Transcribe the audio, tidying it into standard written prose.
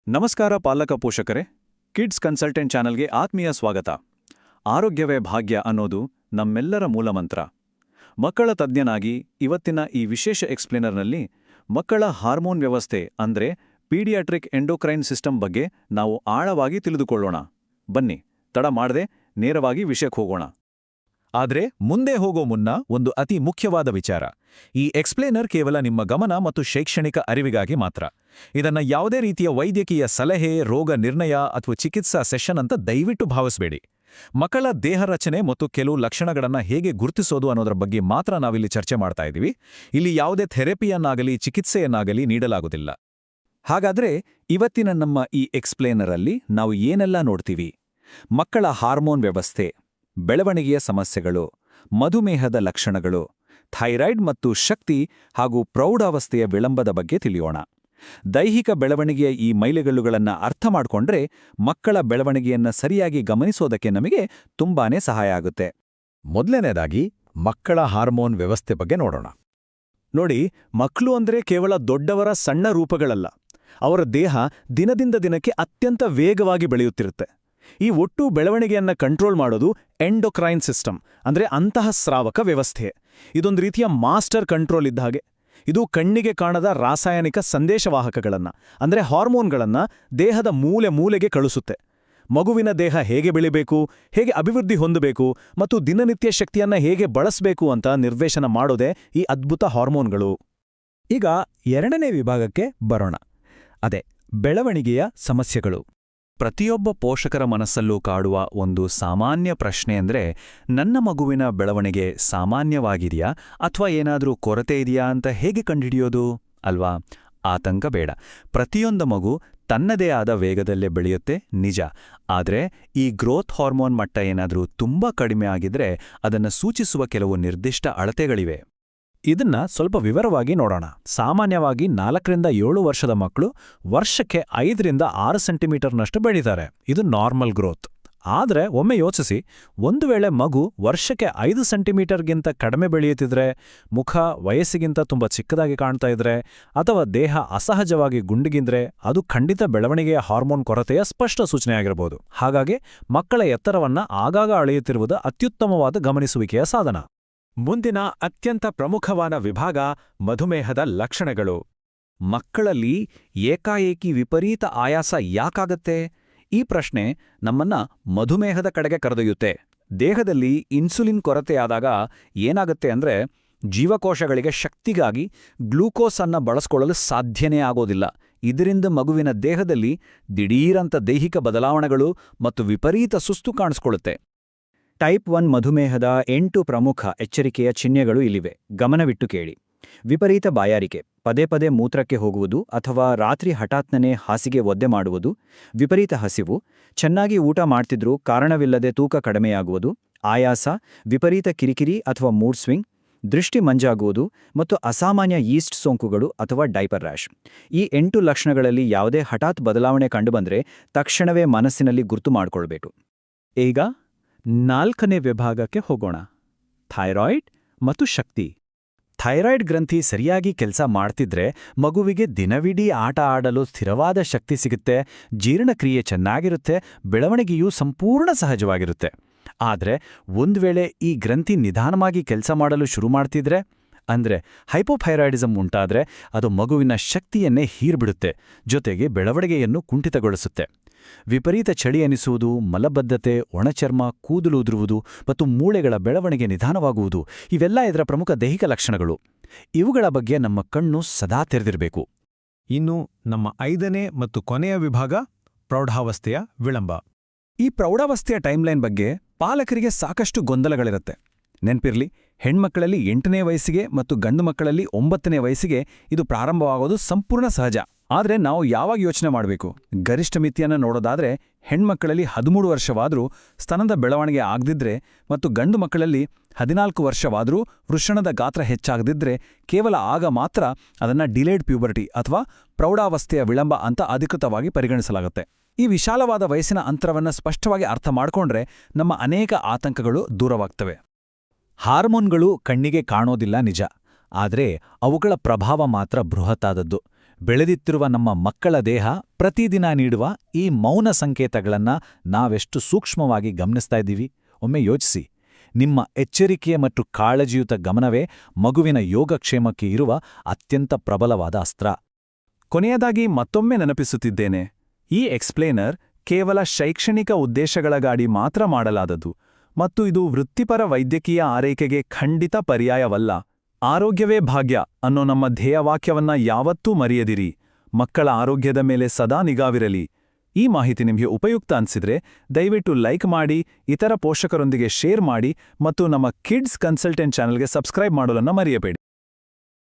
ನಮಸ್ಕಾರ ಪಾಲಕ ಪೋಷಕರೇ, kids consultant ಚಾನಲ್ಗೆ ಆತ್ಮೀಯ ಸ್ವಾಗತ. ಆರೋಗ್ಯವೇ ಭಾಗ್ಯ ಅನ್ನೋದು ನಮ್ಮೆಲ್ಲರ ಮೂಲಮಂತ್ರ. ಮಕ್ಕಳ ತಜ್ಞನಾಗಿ ಇವತ್ತಿನ ಈ ವಿಶೇಷ ಎಕ್ಸ್ಪ್ಲೇನರ್ನಲ್ಲಿ ಮಕ್ಕಳ ಹಾರ್ಮೋನ್ ವ್ಯವಸ್ಥೆ ಅಂದ್ರೆ ಪೀಡಿಯಾಟ್ರಿಕ್ ಎಂಡೋಕ್ರೈನ್ ಸಿಸ್ಟಮ್ ಬಗ್ಗೆ ನಾವು ಆಳವಾಗಿ ತಿಳಿದುಕೊಳ್ಳೋಣ. ಬನ್ನಿ, ತಡ ಮಾಡದೆ ನೇರವಾಗಿ ವಿಷಯಕ್ಕೆ ಹೋಗೋಣ. ಆದ್ರೆ ಮುಂದೆ ಹೋಗೋ ಮುನ್ನ ಒಂದು ಅತಿ ಮುಖ್ಯವಾದ ವಿಚಾರ. ಈ ಎಕ್ಸ್ಪ್ಲೇನರ್ ಕೇವಲ ನಿಮ್ಮ ಗಮನ ಮತ್ತು ಶೈಕ್ಷಣಿಕ ಅರಿವಿಗಾಗಿ ಮಾತ್ರ. ಇದನ್ನ ಯಾವುದೇ ರೀತಿಯ ವೈದ್ಯಕೀಯ ಸಲಹೆ, ರೋಗ ನಿರ್ಣಯ ಅಥವಾ ಚಿಕಿತ್ಸಾ ಸೆಷನ್ ಅಂತ ದಯವಿಟ್ಟು ಭಾವಿಸಬೇಡಿ. ಮಕ್ಕಳ ದೇಹ ರಚನೆ ಮತ್ತು ಕೆಲವು ಲಕ್ಷಣಗಳನ್ನ ಹೇಗೆ ಗುರುತಿಸೋದು ಅನ್ನೋದರ ಬಗ್ಗೆ ಮಾತ್ರ ನಾವಿಲ್ಲಿ ಚರ್ಚೆ ಮಾಡ್ತಾ ಇದ್ದೀವಿ. ಇಲ್ಲಿ ಯಾವುದೇ ಥೆರಪಿಯನ್ನಾಗಲಿ ಚಿಕಿತ್ಸೆಯನ್ನಾಗಲಿ ನೀಡಲಾಗುವುದಿಲ್ಲ. ಹಾಗಾದ್ರೆ ಇವತ್ತಿನ ನಮ್ಮ ಈ ಎಕ್ಸ್ಪ್ಲೇನರಲ್ಲಿ ನಾವು ಏನೆಲ್ಲ ನೋಡ್ತೀವಿ? ಮಕ್ಕಳ ಹಾರ್ಮೋನ್ ವ್ಯವಸ್ಥೆ, ಬೆಳವಣಿಗೆಯ ಸಮಸ್ಯೆಗಳು, ಮಧುಮೇಹದ ಲಕ್ಷಣಗಳು, ಥೈರಾಯ್ಡ್ ಮತ್ತು ಶಕ್ತಿ ಹಾಗೂ ಪ್ರೌಢಾವಸ್ಥೆಯ ವಿಳಂಬದ ಬಗ್ಗೆ ತಿಳಿಯೋಣ. ದೈಹಿಕ ಬೆಳವಣಿಗೆಯ ಈ ಮೈಲಿಗಲ್ಲುಗಳನ್ನು ಅರ್ಥ ಮಾಡಿಕೊಂಡ್ರೆ ಮಕ್ಕಳ ಬೆಳವಣಿಗೆಯನ್ನ ಸರಿಯಾಗಿ ಗಮನಿಸೋದಕ್ಕೆ ನಮಗೆ ತುಂಬಾನೇ ಸಹಾಯ ಆಗುತ್ತೆ. ಮೊದಲನೇದಾಗಿ ಮಕ್ಕಳ ಹಾರ್ಮೋನ್ ವ್ಯವಸ್ಥೆ ಬಗ್ಗೆ ನೋಡೋಣ. ನೋಡಿ, ಮಕ್ಕಳು ಅಂದ್ರೆ ಕೇವಲ ದೊಡ್ಡವರ ಸಣ್ಣ ರೂಪಗಳಲ್ಲ. ಅವರ ದೇಹ ದಿನದಿಂದ ದಿನಕ್ಕೆ ಅತ್ಯಂತ ವೇಗವಾಗಿ ಬೆಳೆಯುತ್ತಿರುತ್ತೆ. ಈ ಒಟ್ಟು ಬೆಳವಣಿಗೆಯನ್ನ ಕಂಟ್ರೋಲ್ ಮಾಡೋದು ಎಂಡೋಕ್ರೈನ್ ಸಿಸ್ಟಮ್, ಅಂದ್ರೆ ಅಂತಃಸ್ರಾವಕ ವ್ಯವಸ್ಥೆ. ಇದೊಂದು ರೀತಿಯ ಮಾಸ್ಟರ್ ಕಂಟ್ರೋಲ್ ಇದ್ದ ಹಾಗೆ. ಇದು ಕಣ್ಣಿಗೆ ಕಾಣದ ರಾಸಾಯನಿಕ ಸಂದೇಶವಾಹಕಗಳನ್ನ, ಅಂದ್ರೆ ಹಾರ್ಮೋನ್ಗಳನ್ನ ದೇಹದ ಮೂಲೆ ಮೂಲೆಗೆ ಕಳಿಸುತ್ತೆ. ಮಗುವಿನ ದೇಹ ಹೇಗೆ ಬೆಳಿಬೇಕು, ಹೇಗೆ ಅಭಿವೃದ್ಧಿ ಹೊಂದಬೇಕು ಮತ್ತು ದಿನನಿತ್ಯ ಶಕ್ತಿಯನ್ನ ಹೇಗೆ ಬಳಸಬೇಕು ಅಂತ ನಿರ್ದೇಶನ ಮಾಡೋದೇ ಈ ಅದ್ಭುತ ಹಾರ್ಮೋನ್ಗಳು. ಈಗ ಎರಡನೇ ವಿಭಾಗಕ್ಕೆ ಬರೋಣ. ಅದೇ ಬೆಳವಣಿಗೆಯ ಸಮಸ್ಯೆಗಳು. ಪ್ರತಿಯೊಬ್ಬ ಪೋಷಕರ ಮನಸ್ಸಲ್ಲೂ ಕಾಡುವ ಒಂದು ಸಾಮಾನ್ಯ ಪ್ರಶ್ನೆ ಅಂದ್ರೆ, ನನ್ನ ಮಗುವಿನ ಬೆಳವಣಿಗೆ ಸಾಮಾನ್ಯವಾಗಿದೆಯಾ ಅಥವಾ ಏನಾದರೂ ಕೊರತೆ ಇದೆಯಾ ಅಂತ ಹೇಗೆ ಕಂಡುಹಿಡಿಯೋದು ಅಲ್ವಾ? ಆತಂಕ ಬೇಡ. ಪ್ರತಿಯೊಂದು ಮಗು ತನ್ನದೇ ಆದ ವೇಗದಲ್ಲೇ ಬೆಳೆಯುತ್ತೆ, ನಿಜ. ಆದರೆ ಈ ಗ್ರೋತ್ ಹಾರ್ಮೋನ್ ಮಟ್ಟ ಏನಾದರೂ ತುಂಬಾ ಕಡಿಮೆ ಆಗಿದ್ರೆ ಅದನ್ನು ಸೂಚಿಸುವ ಕೆಲವು ನಿರ್ದಿಷ್ಟ ಅಳತೆಗಳಿವೆ. ಇದನ್ನ ಸ್ವಲ್ಪ ವಿವರವಾಗಿ ನೋಡೋಣ. ಸಾಮಾನ್ಯವಾಗಿ 4ರಿಂದ 7 ವರ್ಷದ ಮಕ್ಕಳು ವರ್ಷಕ್ಕೆ 5ರಿಂದ 6 ಸೆಂಟಿಮೀಟರ್ನಷ್ಟು ಬೆಳೀತಾರೆ. ಇದು ನಾರ್ಮಲ್ ಗ್ರೋತ್. ಆದ್ರೆ ಒಮ್ಮೆ ಯೋಚಿಸಿ, ಒಂದು ವೇಳೆ ಮಗು ವರ್ಷಕ್ಕೆ 5 ಸೆಂಟಿಮೀಟರ್ಗಿಂತ ಕಡಿಮೆ ಬೆಳೆಯುತ್ತಿದ್ರೆ, ಮುಖ ವಯಸ್ಸಿಗಿಂತ ತುಂಬ ಚಿಕ್ಕದಾಗಿ ಕಾಣ್ತಾ ಇದ್ರೆ ಅಥವಾ ದೇಹ ಅಸಹಜವಾಗಿ ಗುಂಡಿಗಿದ್ರೆ ಅದು ಖಂಡಿತ ಬೆಳವಣಿಗೆಯ ಹಾರ್ಮೋನ್ ಕೊರತೆಯ ಸ್ಪಷ್ಟ ಸೂಚನೆಯಾಗಿರಬಹುದು. ಹಾಗಾಗಿ ಮಕ್ಕಳ ಎತ್ತರವನ್ನ ಆಗಾಗ ಅಳೆಯುತ್ತಿರುವುದು ಅತ್ಯುತ್ತಮವಾದ ಗಮನಿಸುವಿಕೆಯ ಸಾಧನ. ಮುಂದಿನ ಅತ್ಯಂತ ಪ್ರಮುಖವಾದ ವಿಭಾಗ ಮಧುಮೇಹದ ಲಕ್ಷಣಗಳು. ಮಕ್ಕಳಲ್ಲಿ ಏಕಾಏಕಿ ವಿಪರೀತ ಆಯಾಸ ಯಾಕಾಗತ್ತೆ? ಈ ಪ್ರಶ್ನೆ ನಮ್ಮನ್ನ ಮಧುಮೇಹದ ಕಡೆಗೆ ಕರೆದೊಯ್ಯುತ್ತೆ. ದೇಹದಲ್ಲಿ ಇನ್ಸುಲಿನ್ ಕೊರತೆಯಾದಾಗ ಏನಾಗುತ್ತೆ ಅಂದ್ರೆ, ಜೀವಕೋಶಗಳಿಗೆ ಶಕ್ತಿಗಾಗಿ ಗ್ಲೂಕೋಸ್ ಅನ್ನ ಬಳಸ್ಕೊಳ್ಳಲು ಸಾಧ್ಯನೇ ಆಗೋದಿಲ್ಲ. ಇದರಿಂದ ಮಗುವಿನ ದೇಹದಲ್ಲಿ ದಿಢೀರಂತ ದೈಹಿಕ ಬದಲಾವಣೆಗಳು ಮತ್ತು ವಿಪರೀತ ಸುಸ್ತು ಕಾಣಿಸ್ಕೊಳ್ಳುತ್ತೆ. ಟೈಪ್ 1 ಮಧುಮೇಹದ 8 ಪ್ರಮುಖ ಎಚ್ಚರಿಕೆಯ ಚಿಹ್ನೆಗಳು ಇಲ್ಲಿವೆ, ಗಮನವಿಟ್ಟು ಕೇಳಿ. ವಿಪರೀತ ಬಾಯಾರಿಕೆ, ಪದೇ ಪದೇ ಮೂತ್ರಕ್ಕೆ ಹೋಗುವುದು ಅಥವಾ ರಾತ್ರಿ ಹಠಾತ್ನೇ ಹಾಸಿಗೆ ಒದ್ದೆ ಮಾಡುವುದು. ವಿಪರೀತ ಹಸಿವು, ಚೆನ್ನಾಗಿ ಊಟ ಮಾಡ್ತಿದ್ರೂ ಕಾರಣವಿಲ್ಲದೆ ತೂಕ ಕಡಿಮೆಯಾಗುವುದು. ಆಯಾಸ, ವಿಪರೀತ ಕಿರಿಕಿರಿ ಅಥವಾ ಮೂಡ್ ಸ್ವಿಂಗ್. ದೃಷ್ಟಿ ಮಂಜಾಗುವುದು ಮತ್ತು ಅಸಾಮಾನ್ಯ ಯೀಸ್ಟ್ ಸೋಂಕುಗಳು ಅಥವಾ ಡೈಪರ್ ರ್ಯಾಶ್. ಈ 8 ಲಕ್ಷಣಗಳಲ್ಲಿ ಯಾವುದೇ ಹಠಾತ್ ಬದಲಾವಣೆ ಕಂಡುಬಂದ್ರೆ ತಕ್ಷಣವೇ ಮನಸ್ಸಿನಲ್ಲಿ ಗುರ್ತು ಮಾಡಿಕೊಳ್ಬೇಕು. ಈಗ 4ನೇ ವಿಭಾಗಕ್ಕೆ ಹೋಗೋಣ. ಥೈರಾಯ್ಡ್ ಮತ್ತು ಶಕ್ತಿ. ಥೈರಾಯ್ಡ್ ಗ್ರಂಥಿ ಸರಿಯಾಗಿ ಕೆಲಸ ಮಾಡ್ತಿದ್ರೆ ಮಗುವಿಗೆ ದಿನವಿಡೀ ಆಟ ಆಡಲು ಸ್ಥಿರವಾದ ಶಕ್ತಿ ಸಿಗುತ್ತೆ, ಜೀರ್ಣಕ್ರಿಯೆ ಚೆನ್ನಾಗಿರುತ್ತೆ, ಬೆಳವಣಿಗೆಯೂ ಸಂಪೂರ್ಣ ಸಹಜವಾಗಿರುತ್ತೆ. ಆದ್ರೆ ಒಂದು ವೇಳೆ ಈ ಗ್ರಂಥಿ ನಿಧಾನವಾಗಿ ಕೆಲಸ ಮಾಡಲು ಶುರು ಮಾಡ್ತಿದ್ರೆ, ಅಂದ್ರೆ ಹೈಪೋಥೈರಾಯ್ಡಿಸಮ್ ಉಂಟಾದ್ರೆ, ಅದು ಮಗುವಿನ ಶಕ್ತಿಯನ್ನೇ ಹೀರ್ಬಿಡುತ್ತೆ, ಜೊತೆಗೆ ಬೆಳವಣಿಗೆಯನ್ನು ಕುಂಠಿತಗೊಳಿಸುತ್ತೆ. ವಿಪರೀತ ಚಳಿ ಅನಿಸುವುದು, ಮಲಬದ್ಧತೆ, ಒಣಚರ್ಮ, ಕೂದಲು ಉದುರುವುದು ಮತ್ತು ಮೂಳೆಗಳ ಬೆಳವಣಿಗೆ ನಿಧಾನವಾಗುವುದು ಇವೆಲ್ಲ ಇದರ ಪ್ರಮುಖ ದೈಹಿಕ ಲಕ್ಷಣಗಳು. ಇವುಗಳ ಬಗ್ಗೆ ನಮ್ಮ ಕಣ್ಣು ಸದಾ ತೆರೆದಿರಬೇಕು. ಇನ್ನು ನಮ್ಮ 5ನೇ ಮತ್ತು ಕೊನೆಯ ವಿಭಾಗ ಪ್ರೌಢಾವಸ್ಥೆಯ ವಿಳಂಬ. ಈ ಪ್ರೌಢಾವಸ್ಥೆಯ ಟೈಮ್ಲೈನ್ ಬಗ್ಗೆ ಪಾಲಕರಿಗೆ ಸಾಕಷ್ಟು ಗೊಂದಲಗಳಿರುತ್ತೆ. ನೆನ್ಪಿರ್ಲಿ, ಹೆಣ್ಮಕ್ಕಳಲ್ಲಿ 8ನೇ ವಯಸ್ಸಿಗೆ ಮತ್ತು ಗಂಡು ಮಕ್ಕಳಲ್ಲಿ 9ನೇ ವಯಸ್ಸಿಗೆ ಇದು ಪ್ರಾರಂಭವಾಗೋದು ಸಂಪೂರ್ಣ ಸಹಜ. ಆದ್ರೆ ನಾವು ಯಾವಾಗ ಯೋಚನೆ ಮಾಡಬೇಕು? ಗರಿಷ್ಠ ಮಿತಿಯನ್ನು ನೋಡೋದಾದ್ರೆ ಹೆಣ್ಮಕ್ಕಳಲ್ಲಿ 13 ವರ್ಷವಾದರೂ ಸ್ತನದ ಬೆಳವಣಿಗೆ ಆಗದಿದ್ರೆ ಮತ್ತು ಗಂಡು ಮಕ್ಕಳಲ್ಲಿ 14 ವರ್ಷವಾದರೂ ವೃಷಣದ ಗಾತ್ರ ಹೆಚ್ಚಾಗದಿದ್ರೆ ಕೇವಲ ಆಗ ಮಾತ್ರ ಅದನ್ನ ಡಿಲೇಡ್ ಪ್ಯೂಬರ್ಟಿ ಅಥವಾ ಪ್ರೌಢಾವಸ್ಥೆಯ ವಿಳಂಬ ಅಂತ ಅಧಿಕೃತವಾಗಿ ಪರಿಗಣಿಸಲಾಗುತ್ತೆ. ಈ ವಿಶಾಲವಾದ ವಯಸ್ಸಿನ ಅಂತರವನ್ನು ಸ್ಪಷ್ಟವಾಗಿ ಅರ್ಥ ಮಾಡಿಕೊಂಡ್ರೆ ನಮ್ಮ ಅನೇಕ ಆತಂಕಗಳು ದೂರವಾಗ್ತವೆ. ಹಾರ್ಮೋನ್ಗಳು ಕಣ್ಣಿಗೆ ಕಾಣೋದಿಲ್ಲ, ನಿಜ. ಆದರೆ ಅವುಗಳ ಪ್ರಭಾವ ಮಾತ್ರ ಬೃಹತ್ತಾದದ್ದು. ಬೆಳೆದಿತ್ತಿರುವ ನಮ್ಮ ಮಕ್ಕಳ ದೇಹ ಪ್ರತಿದಿನ ನೀಡುವ ಈ ಮೌನ ಸಂಕೇತಗಳನ್ನ ನಾವೆಷ್ಟು ಸೂಕ್ಷ್ಮವಾಗಿ ಗಮನಿಸ್ತಾ ಇದ್ದೀವಿ? ಒಮ್ಮೆ ಯೋಚಿಸಿ. ನಿಮ್ಮ ಎಚ್ಚರಿಕೆಯ ಮತ್ತು ಕಾಳಜಿಯುತ ಗಮನವೇ ಮಗುವಿನ ಯೋಗಕ್ಷೇಮಕ್ಕೆ ಇರುವ ಅತ್ಯಂತ ಪ್ರಬಲವಾದ ಅಸ್ತ್ರ. ಕೊನೆಯದಾಗಿ ಮತ್ತೊಮ್ಮೆ ನೆನಪಿಸುತ್ತಿದ್ದೇನೆ, ಈ ಎಕ್ಸ್ಪ್ಲೇನರ್ ಕೇವಲ ಶೈಕ್ಷಣಿಕ ಉದ್ದೇಶಗಳಗಾಗಿ ಮಾತ್ರ ಮಾಡಲಾದದ್ದು ಮತ್ತು ಇದು ವೃತ್ತಿಪರ ವೈದ್ಯಕೀಯ ಆರೈಕೆಗೆ ಖಂಡಿತ ಪರ್ಯಾಯವಲ್ಲ. ಆರೋಗ್ಯವೇ ಭಾಗ್ಯ ಅನ್ನೋ ನಮ್ಮ ಧ್ಯೇಯವಾಕ್ಯವನ್ನ ಯಾವತ್ತೂ ಮರೆಯದಿರಿ. ಮಕ್ಕಳ ಆರೋಗ್ಯದ ಮೇಲೆ ಸದಾ ನಿಗಾವಿರಲಿ. ಈ ಮಾಹಿತಿ ನಿಮಗೆ ಉಪಯುಕ್ತ ಅನ್ಸಿದ್ರೆ ದಯವಿಟ್ಟು ಲೈಕ್ ಮಾಡಿ, ಇತರ ಪೋಷಕರೊಂದಿಗೆ ಶೇರ್ ಮಾಡಿ ಮತ್ತು ನಮ್ಮ ಕಿಡ್ಸ್ ಕನ್ಸಲ್ಟೆಂಟ್ ಚಾನೆಲ್ಗೆ ಸಬ್ಸ್ಕ್ರೈಬ್ ಮಾಡೋದನ್ನ ಮರೆಯಬೇಡಿ.